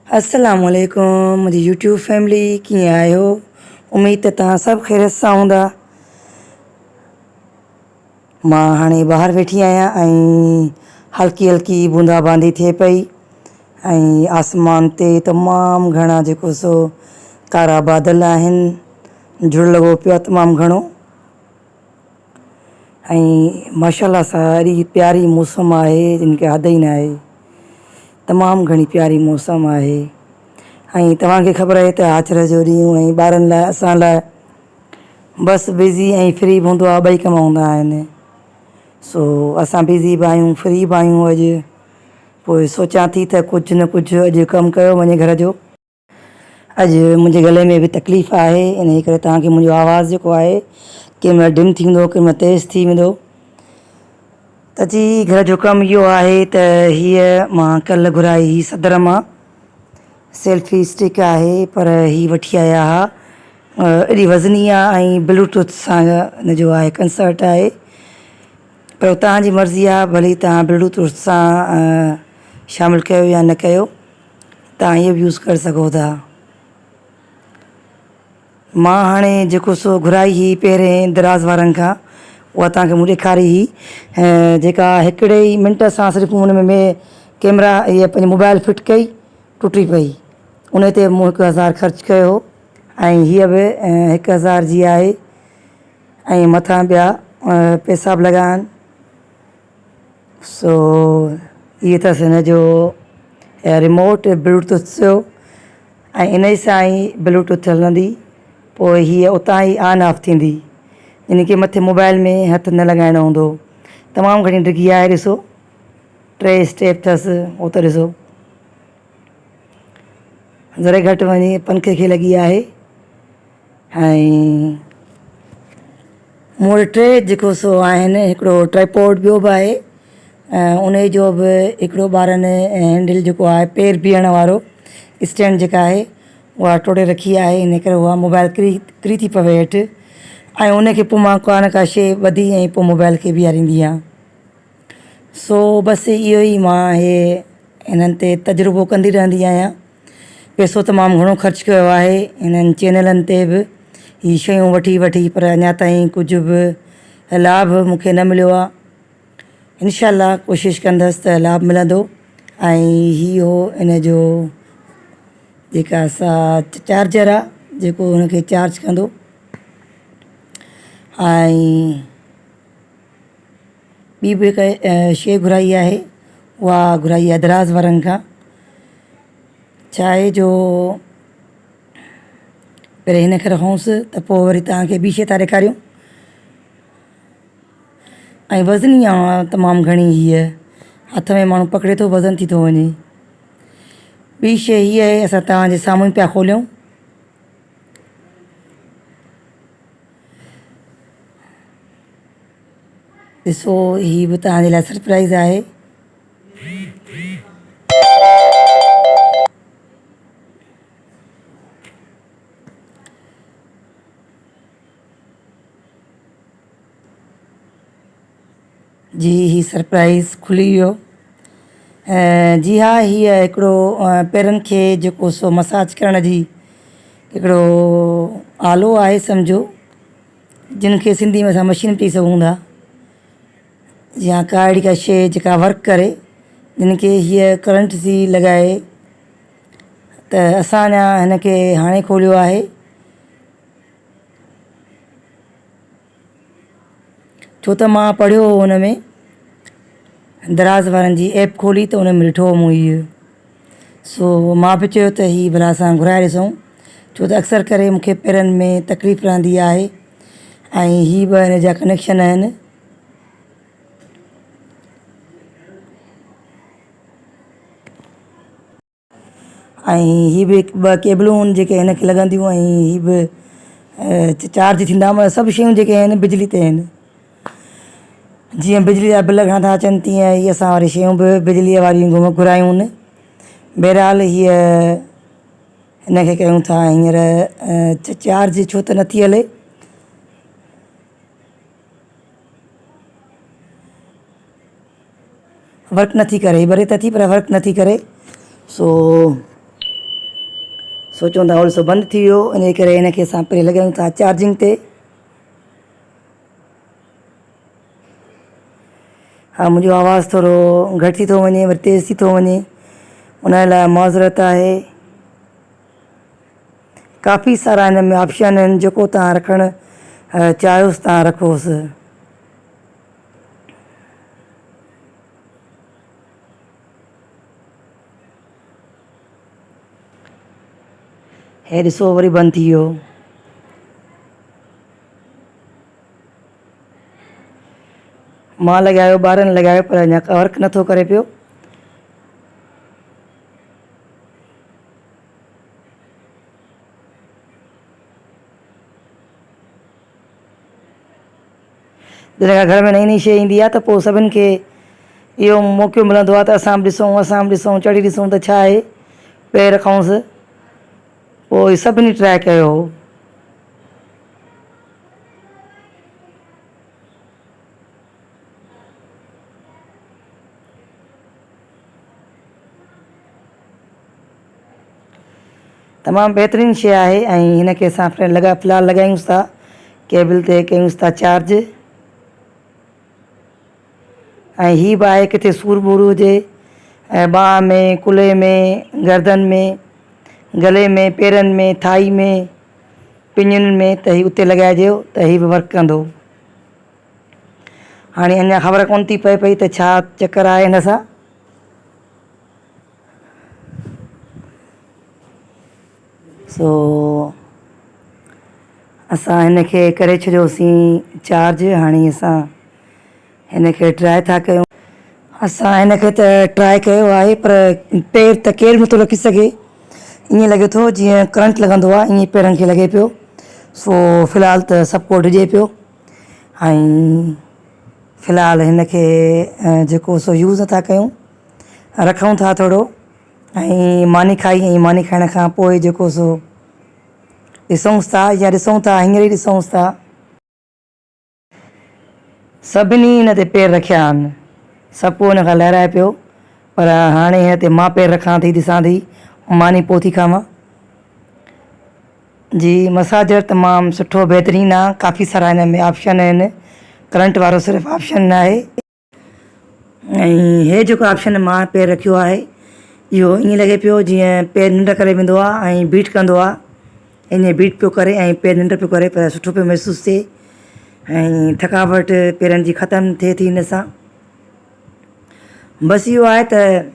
अस्सलाम वालेकुम मुंहिंजी यूट्यूब फैमिली, कीअं आहियो? उमेद त तव्हां सभु ख़ैरियत सां हूंदा। मां हाणे ॿाहिरि वेठी आहियां ऐं हल्की हल्की बूंदा बांदी थिए पई ऐं आसमान ते तमामु घणा जेको सो कारा बादल आहिनि, झुड़ लॻो पियो आहे तमामु घणो ऐं माशाल्लाह सां एॾी प्यारी मौसम आहे जिन खे हद ई न आहे। तमामु घणी प्यारी मौसम आहे ऐं तव्हांखे ख़बर आहे त आचर जो ॾींहुं ऐं ॿारनि लाइ असां लाइ बसि बिज़ी ऐं फ्री बि हूंदो आहे, ॿई कम हूंदा आहिनि। सो असां बिज़ी बि आहियूं, फ्री बि आहियूं। अॼु पोइ सोचां थी त कुझु न कुझु अॼु कमु कयो वञे घर जो। अॼु मुंहिंजे गले में बि तकलीफ़ आहे, इन करे तव्हांखे मुंहिंजो आवाज़ु जेको आहे कंहिं महिल डिम थींदो, कंहिं महिल तेज़ थी वेंदो। त जी घर जो कमु इहो आहे त हीअ मां कल्ह घुराई ही सदर मां सेल्फी स्टिक आहे, पर हीअ वठी आया हुआ एॾी वज़नी आहे ऐं ब्लूटूथ सां हिन जो आहे कंसर्ट आहे। पर तव्हांजी मर्ज़ी आहे, भली तव्हां ब्लूटूथ सां शामिलु कयो या न कयो, तव्हां इहो बि यूज़ करे सघो था। मां हाणे जेको सो घुराई हुई पहिरें दराज़ वारनि खां, उहा तव्हांखे मूं ॾेखारी हुई, जेका हिकिड़े ई मिंट सां सिर्फ़ु हुन में कैमरा इहा पंहिंजी मोबाइल फिट कई, टुटी पई। उन ते मूं 1000 ख़र्चु कयो ऐं हीअ बि 1000 जी आहे ऐं मथां ॿिया पैसा बि लॻा आहिनि। सो इहे अथसि हिन जो रिमोट ब्लूटूथ जो ऐं इन सां ई ब्लूटूथ हलंदी। पोइ हीअ उतां ई ऑन ऑफ थींदी, यानी कि मथे मोबाइल में हथु न लॻाइणो हूंदो। तमामु घणी डिघी आहे, ॾिसो 3 स्टेप अथसि। उहो त ॾिसो ज़रे घटि वञी पंखे खे लॻी आहे। ऐं मूं वटि 3 जेको सो आहिनि, हिकिड़ो ट्राईपोड ॿियो बि आहे, उन जो बि हिकिड़ो ॿारनि हैंडल जेको आहे पेर बीहण वारो स्टैंड जेका आहे उहा टोड़े रखी आहे, इन करे उहा मोबाइल किरी थी पवे हेठि ऐं उनखे पोइ मां का न का शइ ॿधी ऐं पोइ मोबाइल खे बीहारींदी आहियां। सो बसि इहो ई मां हिननि ते तजुर्बो कंदी रहंदी आहियां। पैसो तमामु घणो ख़र्चु कयो आहे हिननि चैनलनि ते बि हीअ शयूं वठी, पर अञा ताईं कुझु बि लाभ मूंखे न मिलियो आहे। इंशाअल्लाह कोशिशि कंदसि त लाभ मिलंदो। ऐं इहो इन जो जेका असां चार्जर आहे जेको हुनखे चार्ज कंदो, ऐं ॿी बि हिकु शइ घुराई आहे, उहा घुराई आहे दराज़ वारनि खां। छा आहे जो पहिरें हिन खे रखूंसि त पोइ वरी तव्हांखे ॿी शइ था ॾेखारियूं। ऐं वज़नी आहे तमामु घणी, हीअ हथ में माण्हू पकिड़े थो वज़न थी थो वञे। ॿी शइ हीअ आहे, असां तव्हांजे साम्हूं पिया खोलियूं। ॾिसो हीअ बि तव्हांजे लाइ सरप्राइज़ आहे। जी ही सरप्राइज़ खुली वियो। जी हा, हीअ हिकिड़ो पेरनि खे जेको सो मसाज करण जी हिकिड़ो आलो आहे, सम्झो जिन खे सिंधी में असां मशीन चई सघूं था, या का अहिड़ी का शइ जेका वर्क करे, जिन खे हीअ करंट थी लॻाए। त असां अञा हिन खे हाणे खोलियो आहे, छो त मां पढ़ियो हो हुन में दराज़ वारनि जी ऐप खोली त उन में ॾिठो मूं इहो। सो मां बि चयो त हीअ भला असां घुराए ॾिसूं, छो त अक्सर करे मूंखे पेरनि में तकलीफ़ रहंदी आहे ऐं हीअ बि हिन जा कनेक्शन आहिनि। ऐं हीअ बि 2 केबलूं आहिनि जेके हिन खे लॻंदियूं, ऐं हीअ बि चार्ज थींदा। मतलब सभु शयूं जेके आहिनि बिजली ते आहिनि। जीअं बिजली जा बिल घणा था अचनि, तीअं हीअ असां वरी शयूं बि बिजलीअ वारियूं घुरायूं आहिनि। बहरहाल हीअ हिन खे कयूं था हींअर चार्ज, छो त नथी हले। वर्क नथी करे, ॿरे त थी पर वर्क नथी करे। सो सोचूं था होल सो बंदि थी वियो, इन करे हिनखे असां पहिरीं लॻायूं था चार्जिंग ते। हा, मुंहिंजो आवाज़ु थोरो घटि थी थो वञे, वरी तेज़ थी थो वञे, उन लाइ माज़रत आहे। काफ़ी सारा हिन में ऑप्शन आहिनि, जेको तव्हां रखणु चाहियोसि तव्हां रखोसि। हे ॾिसो वरी बंदि थी वियो। मां लॻायो, ॿारनि लॻायो, पर अञा वर्क नथो करे पियो। जॾहिं घर में नई नई शइ ईंदी आहे त पोइ सभिनि खे इहो मौक़ो मिलंदो आहे त असां बि ॾिसूं चढ़ी ॾिसूं त छा आहे, पेर रखूंसि। पोइ सभिनी ट्राए कयो हो। तमामु बहितरीनु शइ आहे ऐं हिनखे असां फ़िलहालु लॻायूंसि था, केबल ते कयूंसि था चार्ज। ऐं हीअ बि आहे किथे सूर वूर हुजे ऐं बांह में, कुल्हे में, गर्दन में, गले में, पेरनि में, थाई में, पिञुनि में, त हीअ उते लॻाइजो त हीअ बि वर्क कंदो। हाणे अञा ख़बर कोन थी पए पई त छा चकर आहे हिन सां। सो असां हिनखे करे छॾियोसीं चार्ज। हाणे असां हिनखे ट्राए था कयूं। असां हिनखे त ट्राए कयो आहे, पर पेर त केरु नथो रखी सघे। ईअं लॻे थो जीअं करंट लॻंदो आहे, ईअं पेरनि खे लॻे पियो। सो फ़िलहालु त सपोर्ट ॾिजे पियो ऐं फ़िलहालु हिनखे जेको सो यूज़ नथा कयूं, रखूं था थोरो। ऐं मानी खाई, ऐं मानी खाइण खां पोइ जेको सो ॾिसूंसि था, या ॾिसूं था हींअर ई ॾिसूंसि था। सभिनी हिन ते पेर रखिया आहिनि, सभु पोइ हिन खां लहराए पियो, पर हाणे हिन ते मां पेर रखां थी, ॾिसां थी मानी पोइ थी खावां। जी, मसाजर तमामु सुठो बहितरीनु आहे। काफ़ी सारा हिन में ऑप्शन आहिनि, करंट वारो सिर्फ़ु ऑप्शन न आहे। ऐं हे जेको ऑप्शन मां पेर रखियो आहे, इहो ईअं लॻे पियो जीअं पेर निंड करे वेंदो आहे ऐं बीट कंदो आहे। ईअं बीट पियो करे ऐं पेर निंड पियो करे, पर सुठो पियो महसूसु थिए ऐं थकावट पेरनि जी ख़तमु थिए थी हिन सां। बसि इहो आहे त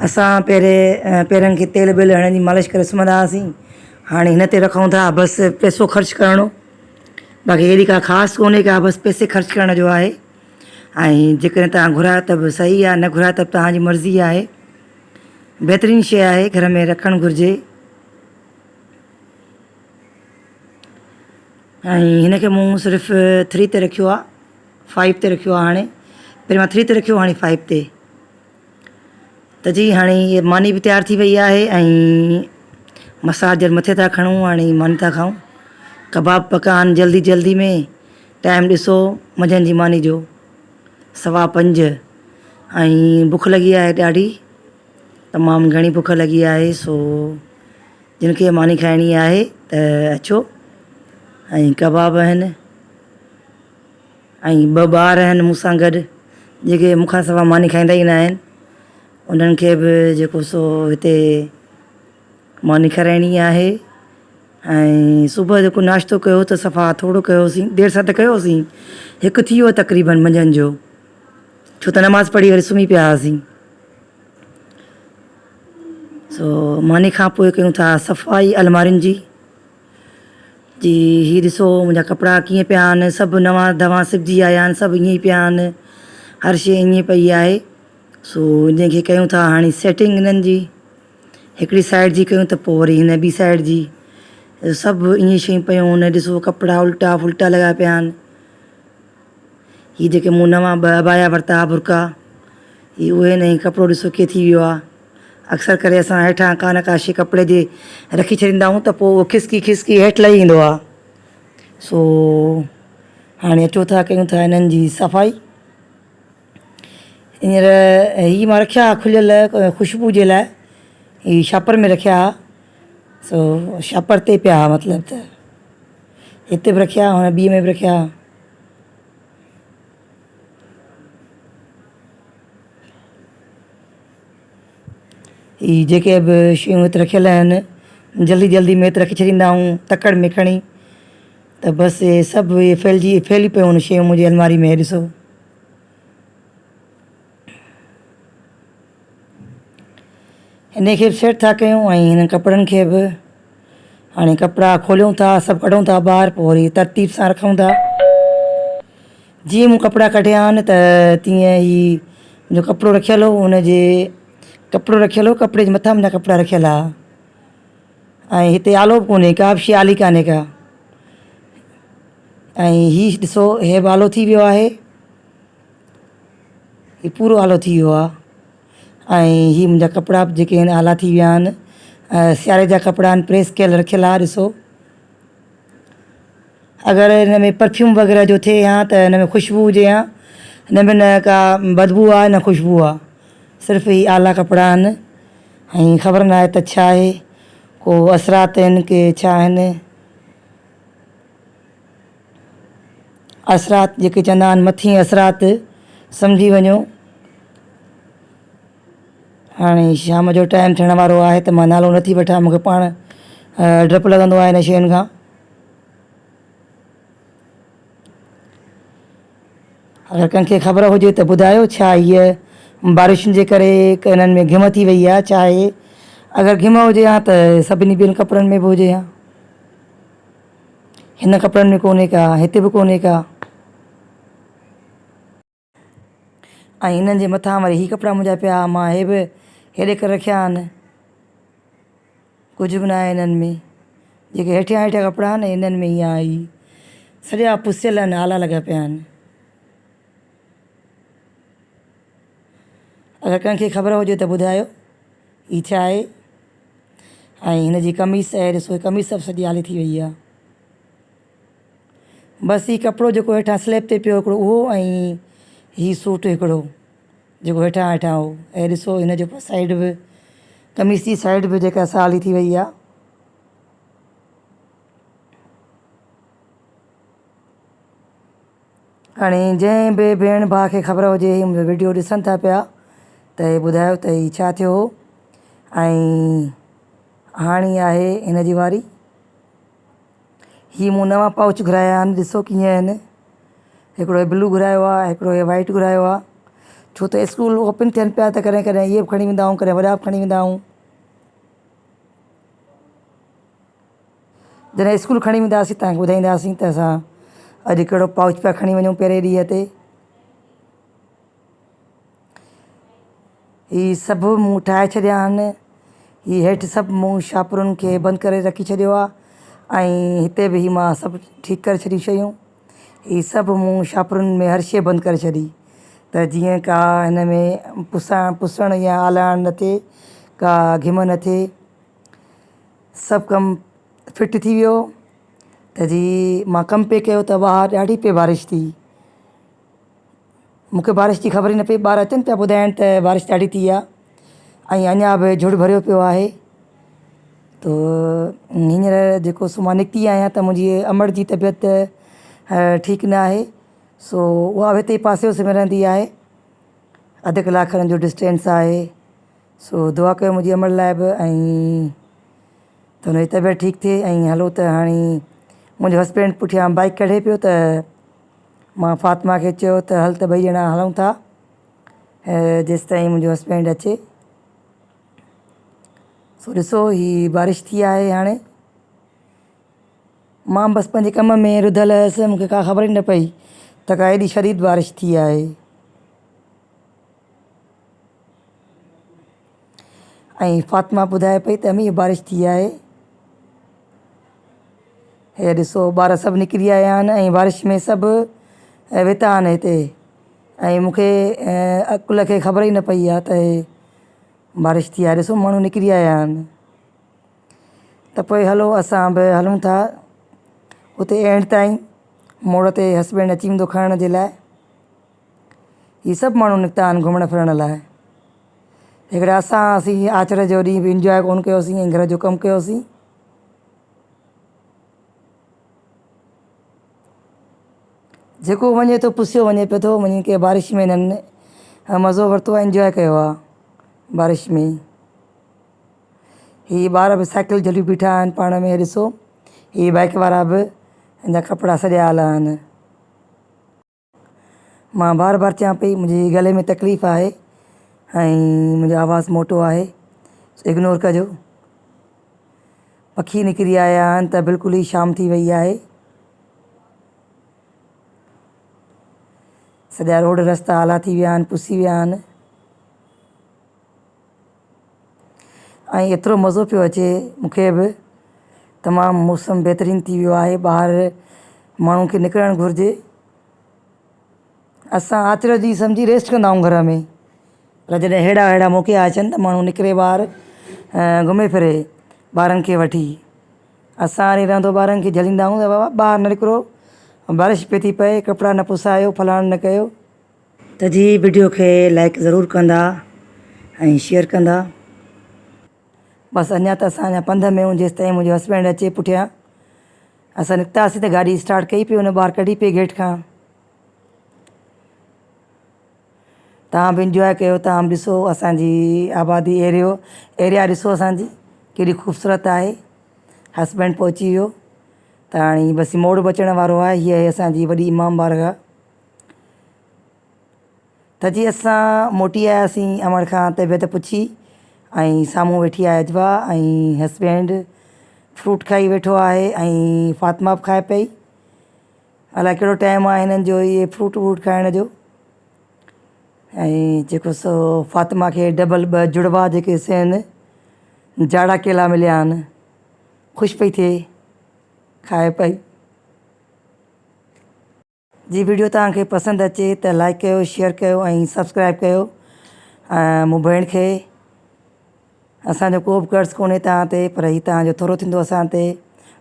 असां पहिरें पेरनि खे तेल वेल हणण जी मालिश करे सुम्हंदा हुआसीं, हाणे हिन ते रखूं था। बसि पैसो ख़र्चु करिणो, बाक़ी अहिड़ी का ख़ासि कोन्हे का, बसि पैसे ख़र्चु करण जो आहे। ऐं जेकॾहिं तव्हां घुरायो त बि सही आहे, न घुरायो त तव्हांजी मर्ज़ी आहे। बहितरीनु शइ आहे, घर में रखणु घुरिजे। ऐं हिनखे मूं सिर्फ़ु 3 ते रखियो आहे, 5 ते रखियो आहे। हाणे पहिरीं मां 3 ते रखियो, हाणे 5 ते। त जी हाणे इहे मानी बि तयारु थी वई आहे ऐं मसाजर मथे था खणूं, हाणे मानी था खाऊं। कबाब पका आहिनि जल्दी जल्दी में। टाइम ॾिसो मंझंदि जी मानी जो 5:15 ऐं बुख लॻी आहे ॾाढी, तमामु घणी बुख लॻी आहे। सो जिन खे मानी खाइणी आहे त अचो। ऐं कबाब आहिनि ऐं 2 ॿार आहिनि मूंसां गॾु, जेके मूंखां सवाइ मानी खाईंदा ई न आहिनि। उन्हनि खे बि जेको सो हिते मानी खाराइणी आहे। ऐं सुबुह जेको नाश्तो कयो त सफ़ा थोरो कयोसीं, देरि सां त कयोसीं, 1 थी वियो तक़रीबन मंझंदि जो, छो त नमाज़ पढ़ी वरी सुम्ही पिया हुआसीं। सो मानी खां पोइ कयूं था सफ़ाई अलमारियुनि जी। हीअ ॾिसो मुंहिंजा कपिड़ा कीअं पिया आहिनि, सभु नवां दवा सिबजी आया आहिनि, सभु ईअं ई पिया आहिनि, हर शइ ईअं पई आहे। सो इनखे कयूं था हाणे सेटिंग हिननि जी, हिकिड़ी साइड जी कयूं त पोइ वरी हिन ॿी साइड जी, सभु ईअं शयूं पियूं। हुन ॾिसो कपिड़ा उल्टा फुल्टा लॻा पिया आहिनि। हीअ जेके मूं नवां 2 अबाया वरिता बुरका, हीअ उहे न, कपिड़ो ॾिसो कीअं थी वियो आहे। अक्सर करे असां हेठां का न का शइ कपिड़े जे रखी छॾींदा आहियूं त पोइ खिसकी खिसकी हेठि लही ईंदो आहे। सो हाणे अचो था कयूं था हिननि जी सफ़ाई। हींअर हीअ मां रखिया खुलियल ख़ुशबू जे लाइ, हीअ छापर में रखिया। सो छापर ते पिया मतिलबु त हिते बि रखिया हुन ॿिए में बि रखिया। ही जेके बि शयूं हिते रखियल आहिनि जल्दी जल्दी में हिते रखी छॾींदा आहियूं तकड़ि में खणी, त बसि इहे सभु इहे फैली पियूं आहिनि शयूं मुंहिंजी अलमारी में। ॾिसो हिन खे बि सेट था कयूं ऐं हिन कपिड़नि खे बि हाणे कपिड़ा खोलियूं था, सभु कढूं था ॿाहिरि, पोइ वरी तरतीब सां रखूं था। जीअं मूं कपिड़ा कढिया आहिनि त तीअं ई जो कपिड़ो रखियलु हो हुनजे कपिड़ो रखियलु हो, कपिड़े जे मथां मुंहिंजा कपिड़ा रखियलु आहे। ऐं हिते आलो बि कोन्हे, का बि शइ आली कान्हे का। ऐं हीउ ॾिसो हे बि आलो थी वियो आहे, हीउ पूरो आलो थी वियो आहे। ऐं हीअ मुंहिंजा कपिड़ा बि जेके आहिनि आला थी विया आहिनि। सियारे जा कपिड़ा आहिनि, प्रेस कयल रखियलु आहे। ॾिसो अगरि हिन में परफ्यूम वग़ैरह जो थिए हा त हिन में ख़ुशबू हुजे हा, हिन में न का बदबू आहे न ख़ुशबू आहे, सिर्फ़ु ही आला कपिड़ा आहिनि। ऐं ख़बर न आहे त छा आहे, को असरात आहिनि के छा आहिनि। असरात जेके चवंदा आहिनि मथीं असरात सम्झी वञो। हाणे शाम जो टाइम थियण वारो आहे त मां नालो नथी वठां, मूंखे पाण डपु लॻंदो आहे हिन शयुनि खां। अगरि कंहिंखे ख़बर हुजे त ॿुधायो, छा हीअ बारिशुनि जे करे हिननि में घिम थी वई आहे छा आहे? अगरि घिम हुजे हा त सभिनी ॿियनि कपिड़नि में बि हुजे हा, हिन कपिड़नि में कोन्हे का, हिते बि कोन्हे का। ऐं हिननि जे मथां वरी हीअ कपिड़ा मुंहिंजा पिया, मां हे बि हेॾे करे रखिया आहिनि। कुझु बि न आहे हिननि में, जेके हेठियां हेठियां कपिड़ा आहिनि हिननि में हीअं आहे, ही सॼा पुसियल आहिनि, आला लॻा पिया आहिनि। अगरि कंहिंखे ख़बर हुजे त ॿुधायो हीअ छा आहे। ऐं हिन जी कमीज़ आहे, ॾिसो कमीज़ सभु सॼी आली थी वई आहे। बसि हीउ कपिड़ो जेको हेठां स्लैब ते पियो हिकिड़ो उहो, ऐं हीउ सूट हिकिड़ो जेको हेठां हेठां हो। ऐं ॾिसो हिन जो साइड बि, कमीज़ जी साइड बि जेका साली थी वई आहे। हाणे जंहिं बि भेण भाउ खे ख़बर हुजे हीअ मुंहिंजो वीडियो ॾिसनि था पिया त हे ॿुधायो त हीअ छा थियो हो। ऐं हाणी आहे हिन जी वारी। हीअ मूं नवां पाउच घुराया आहिनि, ॾिसो कीअं आहिनि। हिकिड़ो ब्लू घुरायो आहे, हिकिड़ो हे वाइट घुरायो आहे, छो त स्कूल ओपन थियनि पिया त कॾहिं कॾहिं इहे बि खणी वेंदा आहियूं, कॾहिं वॾा बि खणी वेंदा आहियूं। जॾहिं स्कूल खणी वेंदासीं तव्हांखे ॿुधाईंदासीं त असां अॼु कहिड़ो पाउच पिया खणी वञूं पहिरें ॾींहं ते। हीअ सभु मूं ठाहे छॾिया आहिनि। हीअ हेठि सभु मूं शापरुनि खे बंदि करे रखी छॾियो आहे, ऐं हिते बि हीअ मां सभु ठीकु करे छॾियूं शयूं। हीअ सभु मूं शापरुनि में हर शइ बंदि करे छॾी त जीअं का हिन में पुसण या आलाइण न थिए, का घिम न थिए। सभु कमु फिट थी वियो त जी मां कमु पे कयो त ॿाहिरि ॾाढी पई बारिश थी। मूंखे बारिश जी ख़बर ई न पई, ॿार अचनि पिया ॿुधाइण त बारिश ॾाढी थी आहे, ऐं अञा बि झुड़ भरियो पियो आहे। त हींअर जेको सो मां निकिती आहियां त मुंहिंजी अमड़ जी तबियत ठीकु न आहे, सो उहा बि हिते पासे में रहंदी आहे, अधु कलाक खनि जो डिस्टेंस आहे। सो दुआ कयो मुंहिंजी अमड़ लाइ बि, ऐं त हुनजी तबियत ठीकु थिए। ऐं हलो त हाणे मुंहिंजो हस्बैंड पुठियां बाइक कढे पियो त मां फातिमा खे चयो त हल त ॿई ॼणा हलूं था जेसि ताईं मुंहिंजो हस्बैंड अचे। सो ॾिसो हीअ बारिश थी आहे। हाणे मां बसि पंहिंजे कम में रुधल हुअसि, मूंखे का ख़बर ई न पई त का एॾी शदीद बारिश थी आहे। ऐं फातिमा ॿुधाए पई त अम्मी बारिश थी आहे। हे ॾिसो ॿार सभु निकिरी आया आहिनि ऐं बारिश में सभु वेता आहिनि हिते, ऐं मूंखे अकुल खे ख़बर ई न पई आहे त हे बारिश थी आहे। ॾिसो माण्हू निकिरी आया आहिनि, त पोइ हलो असां बि हलूं था हुते एंड ताईं, मोड़ ते हस्बैंड अची वेंदो खणण जे लाइ। हीअ सभु माण्हू निकिता आहिनि घुमण फिरण लाइ। हिकिड़े असां आचर जो ॾींहुं बि इंजॉय कोन कयोसीं ऐं घर जो कमु कयोसीं। जेको वञे थो पुसियो वञे पियो थो, वञी के बारिश में हिननि मज़ो वरितो आहे, इंजॉय कयो आहे बारिश में। हीअ ॿार बि साइकिल झलियूं बीठा आहिनि पाण में, ॾिसो हीअ बाइक वारा बि हिन कपिड़ा सॼा आला आहिनि। मां बार बार चवां पई मुंहिंजे गले में तकलीफ़ आहे ऐं मुंहिंजो आवाज़ु मोटो आहे, इग्नोर कजो। पखी निकिरी आया आहिनि त बिल्कुलु ई शाम थी वई आहे। सॼा रोड रस्ता आला थी विया आहिनि, पुसी विया आहिनि ऐं एतिरो मज़ो पियो अचे मूंखे बि। तमामु मौसम बहितरीनु थी वियो आहे, ॿाहिरि माण्हू खे निकिरणु घुरिजे। असां आचर जी सम्झी रेस्ट कंदा आहियूं घर में, पर जॾहिं अहिड़ा मौक़ा अचनि त माण्हू निकिरे ॿाहिरि घुमे फिरे ॿारनि खे वठी। असां हाणे रहंदो ॿारनि खे झलींदा आहियूं त बाबा ॿाहिरि न निकिरो, बारिश पई थी पए, कपिड़ा न पुसायो, फलाण न कयो। त जी वीडियो खे लाइक ज़रूरु कंदा ऐं शेयर कंदा। बसि अञा त असां अञा पंध में आहियूं, जेसि ताईं मुंहिंजो हस्बैंड अचे पुठियां। असां निकितासीं त गाॾी स्टार्ट कई पई, हुन ॿाहिरि कढी पई गेट खां। तव्हां बि इंजॉय कयो, तव्हां बि ॾिसो असांजी आबादी एरिया ॾिसो असांजी केॾी ख़ूबसूरत आहे। हस्बैंड पहुची वियो त हाणे बसि मोड़ बि अचण वारो आहे। हीअ आहे असांजी वॾी इमाम बारगाह। त जी असां मोटी आयासीं अमड़ खां, तबियत पुछी ऐं साम्हूं वेठी आहे अजवा ऐं हस्बैंड फ्रूट खाई वेठो आहे ऐं फातिमा बि खाए पई। अलाए कहिड़ो टाइम आहे हिननि जो इहे फ्रूट व्रूट खाइण जो। ऐं जेको सो फातिमा खे डबल 2 जुड़वा जेके आहिनि जाड़ा केला मिलिया आहिनि, ख़ुशि पई थिए, खाए पई। जी वीडियो तव्हांखे पसंदि अचे त लाइक कयो, शेयर कयो ऐं सब्सक्राइब कयो। मूं भेण खे, असांजो को बि कर्ज़ु कोन्हे तव्हां ते, पर हीउ तव्हांजो थोरो थींदो असां ते।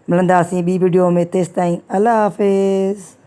मिलंदासीं ॿी वीडियो में, तेसिताईं अल्लाह हाफ़िज़।